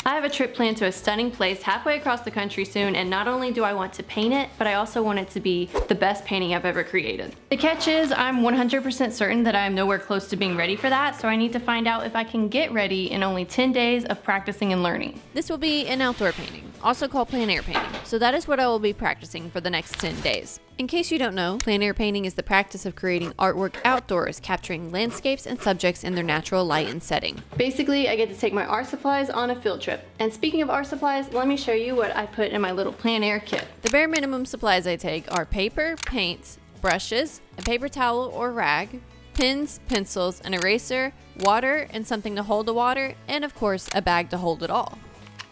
I have a trip planned to a stunning place halfway across the country soon, and not only do I want to paint it, but I also want it to be the best painting I've ever created. The catch is, I'm 100% certain that I am nowhere close to being ready for that, so I need to find out if I can get ready in only 10 days of practicing and learning. This will be an outdoor painting, also called plein air painting, so that is what I will be practicing for the next 10 days. In case you don't know, plein air painting is the practice of creating artwork outdoors, capturing landscapes and subjects in their natural light and setting. Basically, I get to take my art supplies on a field trip. And speaking of art supplies, let me show you what I put in my little plein air kit. The bare minimum supplies I take are paper, paints, brushes, a paper towel or rag, pens, pencils, an eraser, water and something to hold the water, and of course, a bag to hold it all.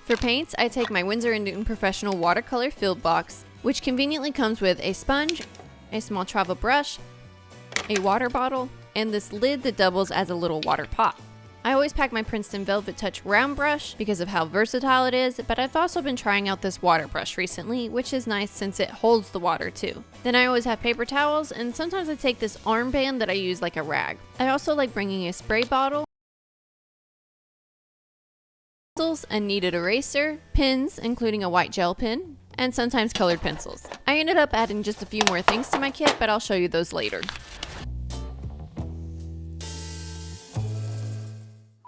For paints, I take my Winsor & Newton Professional Watercolor Field Box, which conveniently comes with a sponge, a small travel brush, a water bottle, and this lid that doubles as a little water pot. I always pack my Princeton Velvet Touch round brush because of how versatile it is, but I've also been trying out this water brush recently, which is nice since it holds the water too. Then I always have paper towels, and sometimes I take this armband that I use like a rag. I also like bringing a spray bottle, a kneaded eraser, pens, including a white gel pen, and sometimes colored pencils. I ended up adding just a few more things to my kit, but I'll show you those later.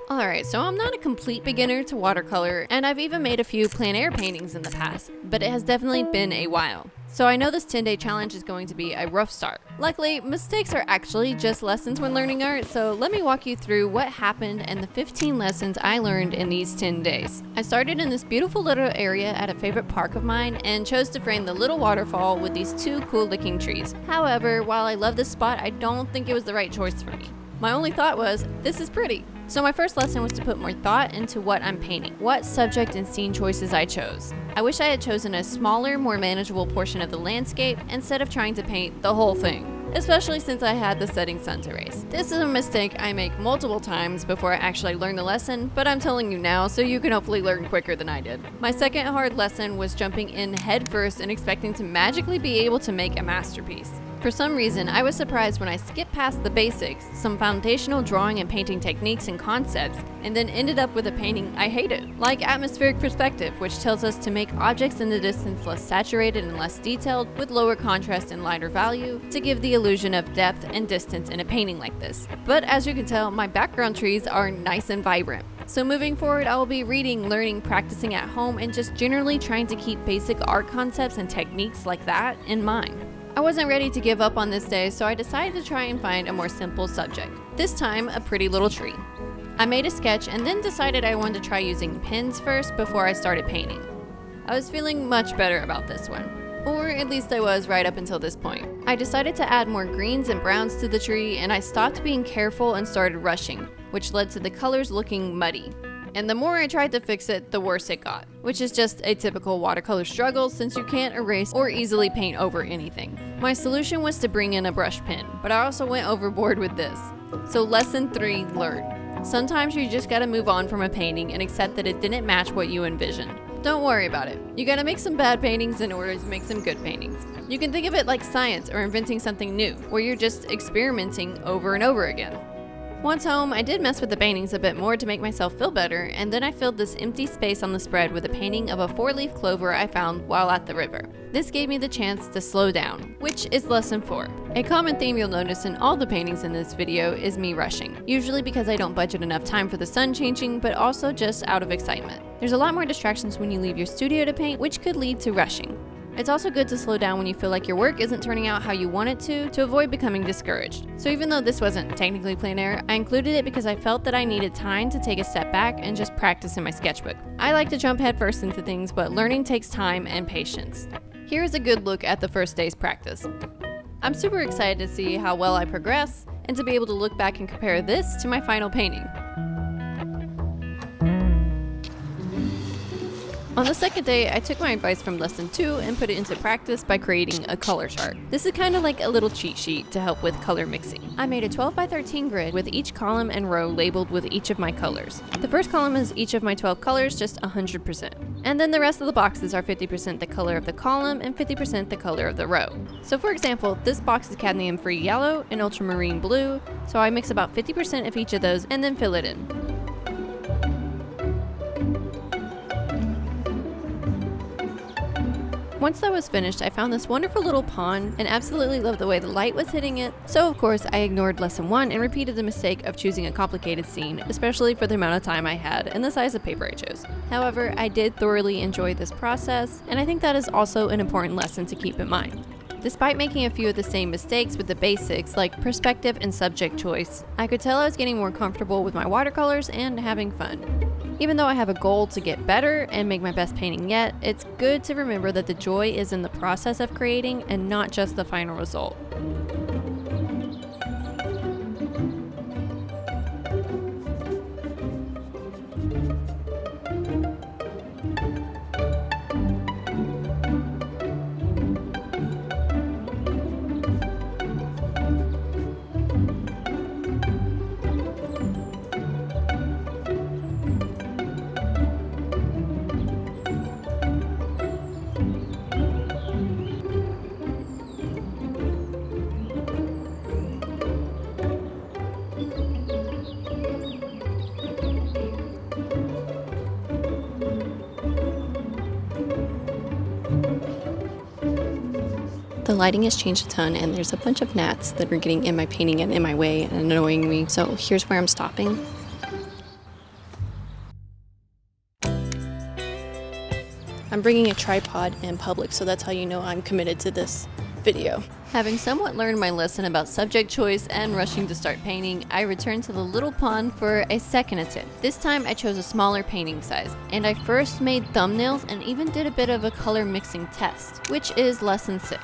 Alright, so I'm not a complete beginner to watercolor, and I've even made a few plein air paintings in the past, but it has definitely been a while. So I know this 10-day challenge is going to be a rough start. Luckily, mistakes are actually just lessons when learning art, so let me walk you through what happened and the 15 lessons I learned in these 10 days. I started in this beautiful little area at a favorite park of mine and chose to frame the little waterfall with these two cool looking trees. However, while I love this spot, I don't think it was the right choice for me. My only thought was, this is pretty. So my first lesson was to put more thought into what I'm painting, what subject and scene choices I chose. I wish I had chosen a smaller, more manageable portion of the landscape instead of trying to paint the whole thing, especially since I had the setting sun to race. This is a mistake I make multiple times before I actually learn the lesson, but I'm telling you now so you can hopefully learn quicker than I did. My second hard lesson was jumping in head first and expecting to magically be able to make a masterpiece. For some reason, I was surprised when I skipped past the basics, some foundational drawing and painting techniques and concepts, and then ended up with a painting I hated. Like atmospheric perspective, which tells us to make objects in the distance less saturated and less detailed, with lower contrast and lighter value, to give the illusion of depth and distance in a painting like this. But as you can tell, my background trees are nice and vibrant. So moving forward, I will be reading, learning, practicing at home, and just generally trying to keep basic art concepts and techniques like that in mind. I wasn't ready to give up on this day, so I decided to try and find a more simple subject. This time, a pretty little tree. I made a sketch and then decided I wanted to try using pens first before I started painting. I was feeling much better about this one, or at least I was right up until this point. I decided to add more greens and browns to the tree, and I stopped being careful and started rushing, which led to the colors looking muddy. And the more I tried to fix it, the worse it got, which is just a typical watercolor struggle since you can't erase or easily paint over anything. My solution was to bring in a brush pen, but I also went overboard with this. So lesson 3 learned. Sometimes you just gotta move on from a painting and accept that it didn't match what you envisioned. Don't worry about it. You gotta make some bad paintings in order to make some good paintings. You can think of it like science or inventing something new, where you're just experimenting over and over again. Once home, I did mess with the paintings a bit more to make myself feel better, and then I filled this empty space on the spread with a painting of a 4-leaf clover I found while at the river. This gave me the chance to slow down, which is lesson 4. A common theme you'll notice in all the paintings in this video is me rushing, usually because I don't budget enough time for the sun changing, but also just out of excitement. There's a lot more distractions when you leave your studio to paint, which could lead to rushing. It's also good to slow down when you feel like your work isn't turning out how you want it to avoid becoming discouraged. So even though this wasn't technically plein air, I included it because I felt that I needed time to take a step back and just practice in my sketchbook. I like to jump headfirst into things, but learning takes time and patience. Here's a good look at the first day's practice. I'm super excited to see how well I progress and to be able to look back and compare this to my final painting. On the second day, I took my advice from lesson 2 and put it into practice by creating a color chart. This is kind of like a little cheat sheet to help with color mixing. I made a 12 by 13 grid with each column and row labeled with each of my colors. The first column is each of my 12 colors, just 100%. And then the rest of the boxes are 50% the color of the column and 50% the color of the row. So for example, this box is cadmium-free yellow and ultramarine blue, so I mix about 50% of each of those and then fill it in. Once that was finished, I found this wonderful little pond and absolutely loved the way the light was hitting it. So of course, I ignored lesson 1 and repeated the mistake of choosing a complicated scene, especially for the amount of time I had and the size of paper I chose. However, I did thoroughly enjoy this process, and I think that is also an important lesson to keep in mind. Despite making a few of the same mistakes with the basics like perspective and subject choice, I could tell I was getting more comfortable with my watercolors and having fun. Even though I have a goal to get better and make my best painting yet, it's good to remember that the joy is in the process of creating and not just the final result. The lighting has changed a ton, and there's a bunch of gnats that are getting in my painting and in my way and annoying me, so here's where I'm stopping. I'm bringing a tripod in public, so that's how you know I'm committed to this video. Having somewhat learned my lesson about subject choice and rushing to start painting, I returned to the little pond for a second attempt. This time I chose a smaller painting size, and I first made thumbnails and even did a bit of a color mixing test, which is lesson 6.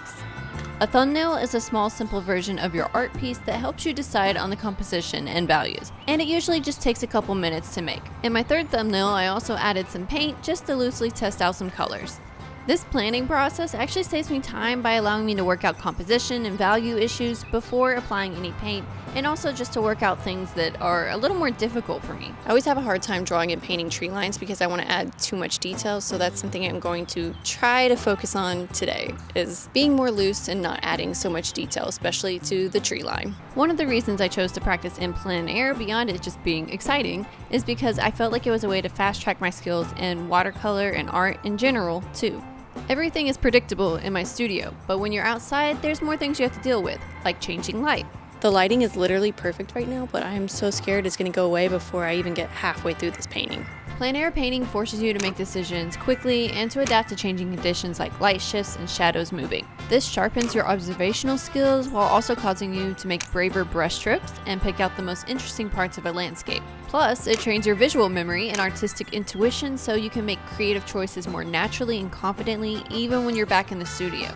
A thumbnail is a small, simple version of your art piece that helps you decide on the composition and values, and it usually just takes a couple minutes to make. In my third thumbnail, I also added some paint just to loosely test out some colors. This planning process actually saves me time by allowing me to work out composition and value issues before applying any paint, and also just to work out things that are a little more difficult for me. I always have a hard time drawing and painting tree lines because I want to add too much detail, so that's something I'm going to try to focus on today, is being more loose and not adding so much detail, especially to the tree line. One of the reasons I chose to practice in plein air beyond it just being exciting is because I felt like it was a way to fast track my skills in watercolor and art in general too. Everything is predictable in my studio, but when you're outside, there's more things you have to deal with, like changing light. The lighting is literally perfect right now, but I'm so scared it's going to go away before I even get halfway through this painting. Plein air painting forces you to make decisions quickly and to adapt to changing conditions like light shifts and shadows moving. This sharpens your observational skills while also causing you to make braver brushstrokes and pick out the most interesting parts of a landscape. Plus, it trains your visual memory and artistic intuition so you can make creative choices more naturally and confidently even when you're back in the studio.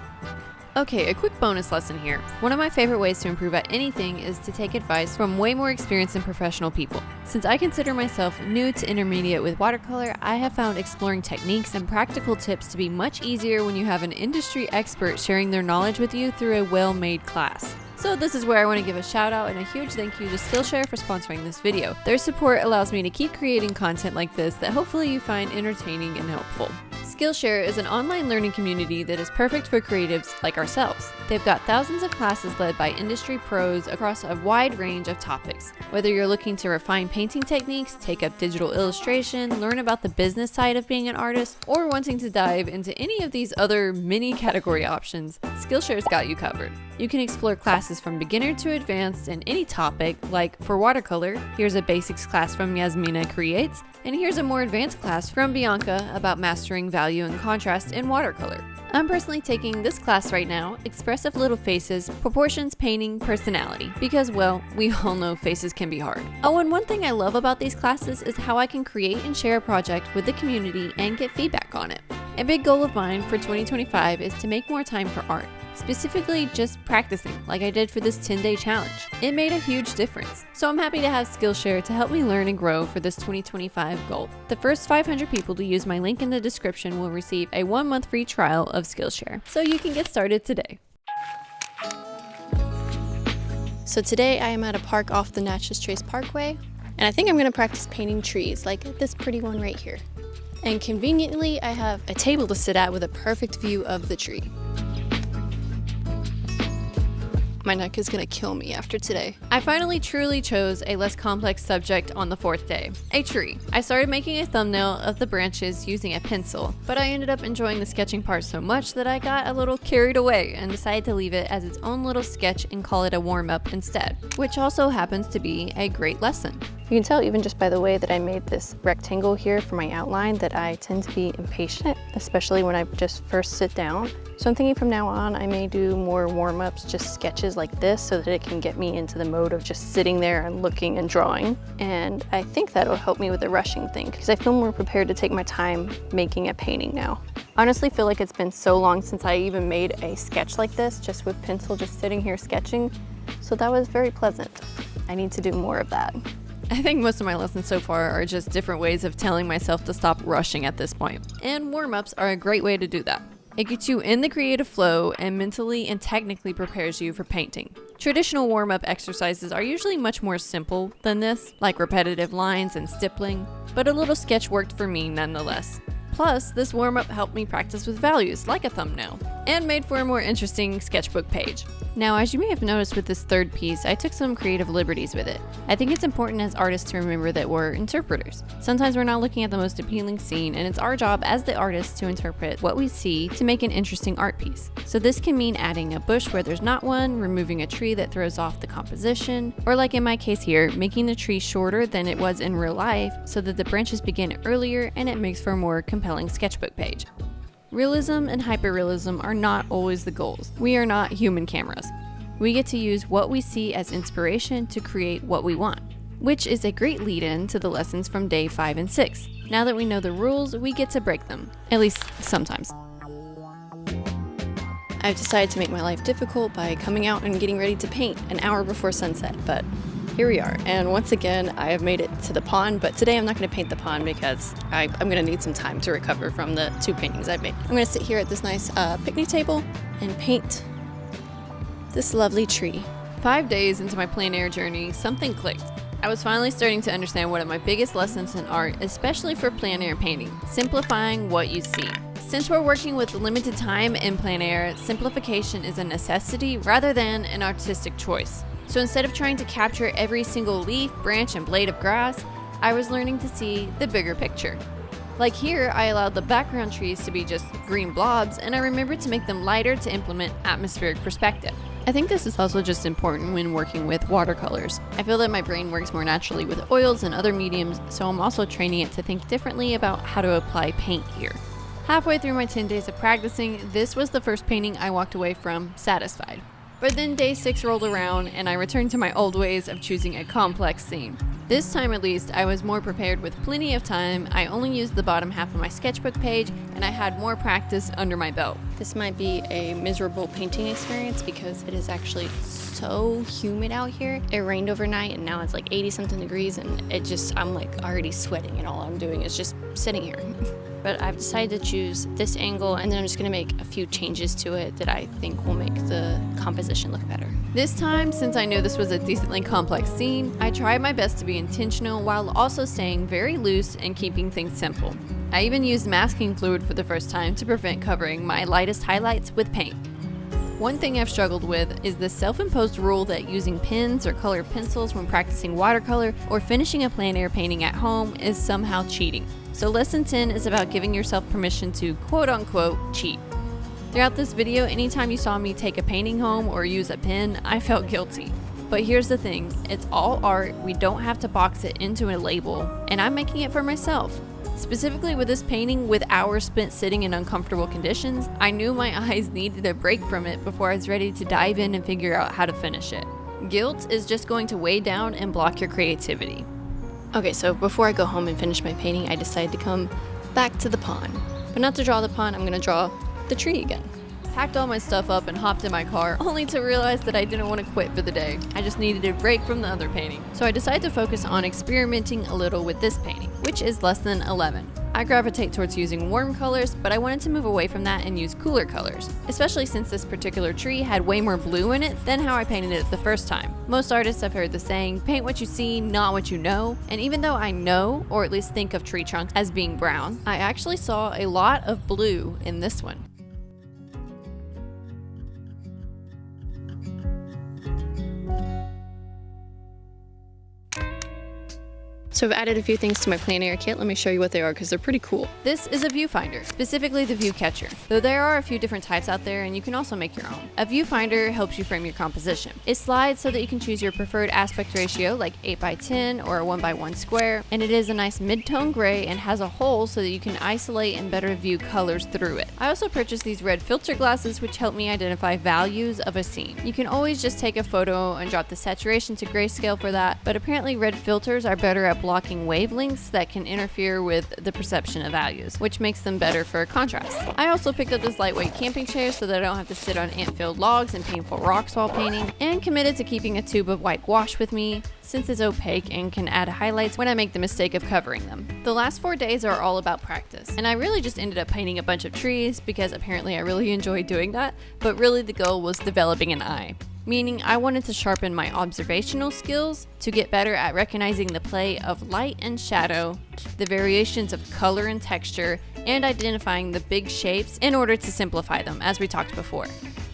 Okay, a quick bonus lesson here. One of my favorite ways to improve at anything is to take advice from way more experienced and professional people. Since I consider myself new to intermediate with watercolor, I have found exploring techniques and practical tips to be much easier when you have an industry expert sharing their knowledge with you through a well-made class. So this is where I want to give a shout out and a huge thank you to Skillshare for sponsoring this video. Their support allows me to keep creating content like this that hopefully you find entertaining and helpful. Skillshare is an online learning community that is perfect for creatives like ourselves. They've got thousands of classes led by industry pros across a wide range of topics. Whether you're looking to refine painting techniques, take up digital illustration, learn about the business side of being an artist, or wanting to dive into any of these other mini category options, Skillshare's got you covered. You can explore classes from beginner to advanced in any topic, like for watercolor, here's a basics class from Yasmina Creates, and here's a more advanced class from Bianca about mastering value and contrast in watercolor. I'm personally taking this class right now, Expressive Little Faces, Proportions, Painting, Personality, because, well, we all know faces can be hard. Oh, and one thing I love about these classes is how I can create and share a project with the community and get feedback on it. A big goal of mine for 2025 is to make more time for art, specifically just practicing like I did for this 10-day challenge. It made a huge difference. So I'm happy to have Skillshare to help me learn and grow for this 2025 goal. The first 500 people to use my link in the description will receive a 1-month free trial of Skillshare, so you can get started today. So today I am at a park off the Natchez Trace Parkway, and I think I'm going to practice painting trees like this pretty one right here. And conveniently, I have a table to sit at with a perfect view of the tree. My neck is gonna kill me after today. I finally truly chose a less complex subject on the 4th day, a tree. I started making a thumbnail of the branches using a pencil, but I ended up enjoying the sketching part so much that I got a little carried away and decided to leave it as its own little sketch and call it a warm-up instead, which also happens to be a great lesson. You can tell even just by the way that I made this rectangle here for my outline that I tend to be impatient, especially when I just first sit down. So I'm thinking from now on I may do more warm-ups, just sketches like this, so that it can get me into the mode of just sitting there and looking and drawing. And I think that'll help me with the rushing thing, because I feel more prepared to take my time making a painting now. I honestly feel like it's been so long since I even made a sketch like this, just with pencil, just sitting here sketching. So that was very pleasant. I need to do more of that. I think most of my lessons so far are just different ways of telling myself to stop rushing at this point. And warm-ups are a great way to do that. It gets you in the creative flow and mentally and technically prepares you for painting. Traditional warm-up exercises are usually much more simple than this, like repetitive lines and stippling, but a little sketch worked for me nonetheless. Plus, this warm-up helped me practice with values, like a thumbnail, and made for a more interesting sketchbook page. Now, as you may have noticed with this third piece, I took some creative liberties with it. I think it's important as artists to remember that we're interpreters. Sometimes we're not looking at the most appealing scene, and it's our job as the artist to interpret what we see to make an interesting art piece. So this can mean adding a bush where there's not one, removing a tree that throws off the composition, or like in my case here, making the tree shorter than it was in real life so that the branches begin earlier and it makes for a more compelling sketchbook page. Realism and hyperrealism are not always the goals. We are not human cameras. We get to use what we see as inspiration to create what we want, which is a great lead-in to the lessons from day 5 and 6. Now that we know the rules, we get to break them, at least sometimes. I've decided to make my life difficult by coming out and getting ready to paint an hour before sunset, but here we are. And once again, I have made it to the pond, but today I'm not going to paint the pond because I'm going to need some time to recover from the 2 paintings I've made. I'm going to sit here at this nice picnic table and paint this lovely tree. 5 days into my plein air journey, something clicked. I was finally starting to understand one of my biggest lessons in art, especially for plein air painting: simplifying what you see. Since we're working with limited time in plein air, simplification is a necessity rather than an artistic choice. So instead of trying to capture every single leaf, branch, and blade of grass, I was learning to see the bigger picture. Like here, I allowed the background trees to be just green blobs, and I remembered to make them lighter to implement atmospheric perspective. I think this is also just important when working with watercolors. I feel that my brain works more naturally with oils and other mediums, so I'm also training it to think differently about how to apply paint here. Halfway through my 10 days of practicing, this was the first painting I walked away from satisfied. But then day 6 rolled around and I returned to my old ways of choosing a complex scene. This time at least, I was more prepared with plenty of time. I only used the bottom half of my sketchbook page and I had more practice under my belt. This might be a miserable painting experience because it is actually so humid out here. It rained overnight and now it's like 80 something degrees and I'm like already sweating and all I'm doing is just sitting here. But I've decided to choose this angle and then I'm just gonna make a few changes to it that I think will make the composition look better. This time, since I knew this was a decently complex scene, I tried my best to be intentional while also staying very loose and keeping things simple. I even used masking fluid for the first time to prevent covering my lightest highlights with paint. One thing I've struggled with is the self-imposed rule that using pens or colored pencils when practicing watercolor or finishing a plein air painting at home is somehow cheating. So lesson 10 is about giving yourself permission to quote-unquote cheat. Throughout this video, anytime you saw me take a painting home or use a pen, I felt guilty. But here's the thing, it's all art, we don't have to box it into a label, and I'm making it for myself. Specifically with this painting, with hours spent sitting in uncomfortable conditions, I knew my eyes needed a break from it before I was ready to dive in and figure out how to finish it. Guilt is just going to weigh down and block your creativity. Okay, so before I go home and finish my painting, I decided to come back to the pond. But not to draw the pond, I'm gonna draw the tree again. Packed all my stuff up and hopped in my car, only to realize that I didn't want to quit for the day. I just needed a break from the other painting. So I decided to focus on experimenting a little with this painting, which is lesson 11. I gravitate towards using warm colors, but I wanted to move away from that and use cooler colors, especially since this particular tree had way more blue in it than how I painted it the first time. Most artists have heard the saying, paint what you see, not what you know, and even though I know, or at least think of tree trunks as being brown, I actually saw a lot of blue in this one. So I've added a few things to my plein air kit. Let me show you what they are because they're pretty cool. This is a viewfinder, specifically the view catcher, though there are a few different types out there and you can also make your own. A viewfinder helps you frame your composition. It slides so that you can choose your preferred aspect ratio like 8x10 or a 1x1 square, and it is a nice mid-tone gray and has a hole so that you can isolate and better view colors through it. I also purchased these red filter glasses which help me identify values of a scene. You can always just take a photo and drop the saturation to grayscale for that, but apparently red filters are better at blocking wavelengths that can interfere with the perception of values, which makes them better for contrast. I also picked up this lightweight camping chair so that I don't have to sit on ant-filled logs and painful rocks while painting, and committed to keeping a tube of white gouache with me since it's opaque and can add highlights when I make the mistake of covering them. The last 4 days are all about practice, and I really just ended up painting a bunch of trees because apparently I really enjoy doing that, but really the goal was developing an eye. Meaning I wanted to sharpen my observational skills to get better at recognizing the play of light and shadow, the variations of color and texture, and identifying the big shapes in order to simplify them, as we talked before.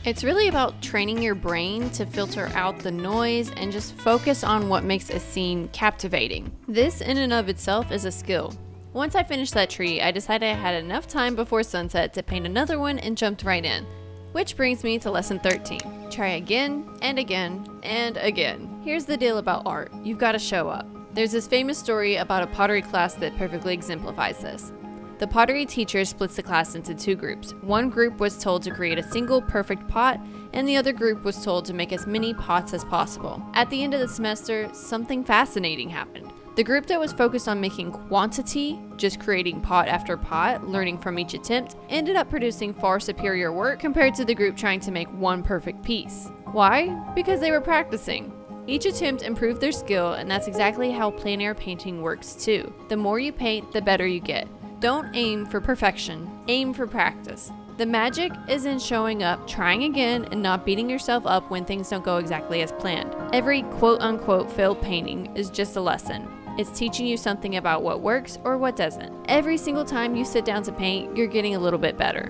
It's really about training your brain to filter out the noise and just focus on what makes a scene captivating. This in and of itself is a skill. Once I finished that tree, I decided I had enough time before sunset to paint another one and jumped right in. Which brings me to lesson 13. Try again and again and again. Here's the deal about art. You've got to show up. There's this famous story about a pottery class that perfectly exemplifies this. The pottery teacher splits the class into 2 groups. One group was told to create a single perfect pot, and the other group was told to make as many pots as possible. At the end of the semester, something fascinating happened. The group that was focused on making quantity, just creating pot after pot, learning from each attempt, ended up producing far superior work compared to the group trying to make one perfect piece. Why? Because they were practicing. Each attempt improved their skill, and that's exactly how plein air painting works too. The more you paint, the better you get. Don't aim for perfection, aim for practice. The magic is in showing up, trying again, and not beating yourself up when things don't go exactly as planned. Every quote-unquote failed painting is just a lesson. It's teaching you something about what works or what doesn't. Every single time you sit down to paint, you're getting a little bit better.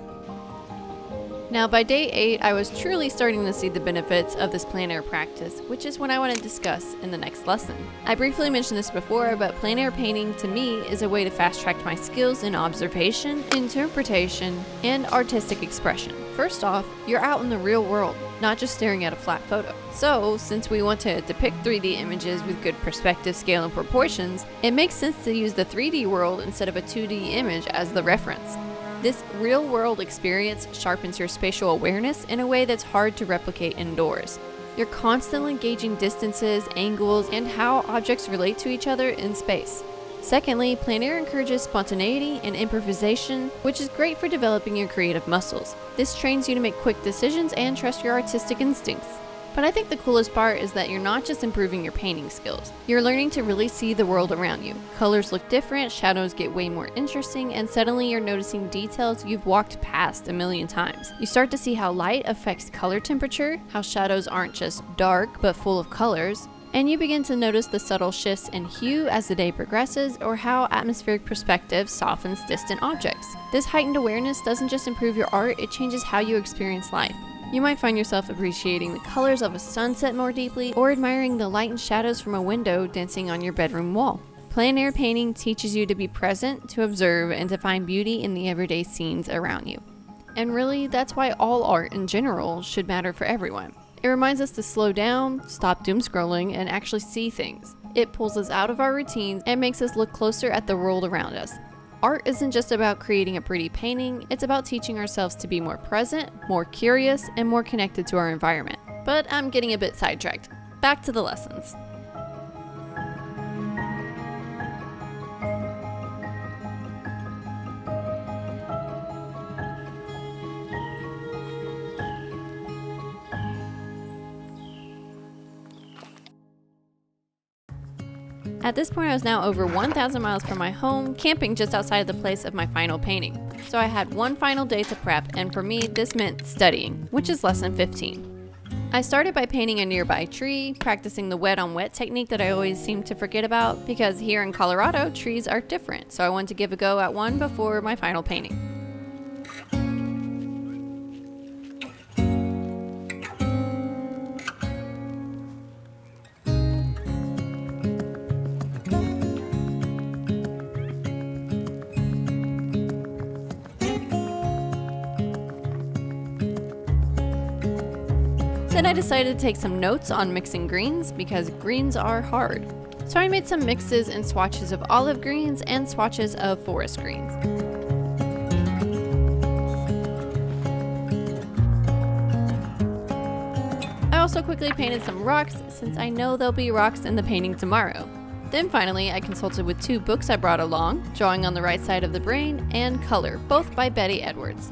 Now by day 8, I was truly starting to see the benefits of this plein air practice, which is what I want to discuss in the next lesson. I briefly mentioned this before, but plein air painting to me is a way to fast track my skills in observation, interpretation, and artistic expression. First off, you're out in the real world, not just staring at a flat photo. So, since we want to depict 3D images with good perspective, scale, and proportions, it makes sense to use the 3D world instead of a 2D image as the reference. This real-world experience sharpens your spatial awareness in a way that's hard to replicate indoors. You're constantly gauging distances, angles, and how objects relate to each other in space. Secondly, plein air encourages spontaneity and improvisation, which is great for developing your creative muscles. This trains you to make quick decisions and trust your artistic instincts. But I think the coolest part is that you're not just improving your painting skills. You're learning to really see the world around you. Colors look different, shadows get way more interesting, and suddenly you're noticing details you've walked past a million times. You start to see how light affects color temperature, how shadows aren't just dark but full of colors, and you begin to notice the subtle shifts in hue as the day progresses, or how atmospheric perspective softens distant objects. This heightened awareness doesn't just improve your art, it changes how you experience life. You might find yourself appreciating the colors of a sunset more deeply, or admiring the light and shadows from a window dancing on your bedroom wall. Plein air painting teaches you to be present, to observe, and to find beauty in the everyday scenes around you. And really, that's why all art in general should matter for everyone. It reminds us to slow down, stop doom scrolling, and actually see things. It pulls us out of our routines and makes us look closer at the world around us. Art isn't just about creating a pretty painting, it's about teaching ourselves to be more present, more curious, and more connected to our environment. But I'm getting a bit sidetracked. Back to the lessons. At this point, I was now over 1,000 miles from my home, camping just outside of the place of my final painting. So I had one final day to prep, and for me, this meant studying, which is lesson 15. I started by painting a nearby tree, practicing the wet on wet technique that I always seem to forget about, because here in Colorado, trees are different, so I wanted to give a go at one before my final painting. Then I decided to take some notes on mixing greens because greens are hard. So I made some mixes and swatches of olive greens and swatches of forest greens. I also quickly painted some rocks since I know there'll be rocks in the painting tomorrow. Then finally, I consulted with 2 books I brought along, Drawing on the Right Side of the Brain and Color, both by Betty Edwards.